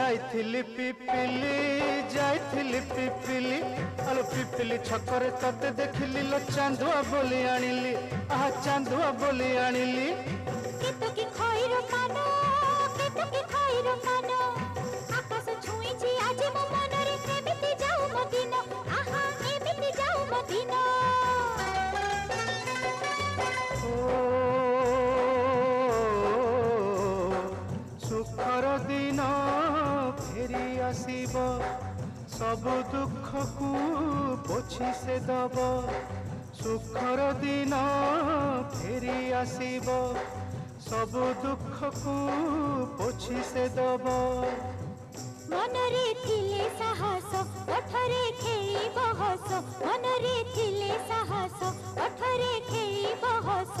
जाइथिली पिपिली जाइथिली पिपिली आलो पिपिली छकरे तते देखिली लो चांदुआ बोली आनिली आहा चांदुआ बोली आनिली केतो की खइरो कानो केतो की खइरो कानो आकाश छुईची आज मो मनरे एमिति जाऊ मो दिन आहा एमिति जाऊ मो दिन सुखर दिन फेरी आसीब सब दुख को पोछि से दब सुखर दिन फेरी आसीब सब दुख को पोछि से दब मनरे थिले साहस ओठरे खेली बहस मनरे थिले साहस ओठरे खेली बहस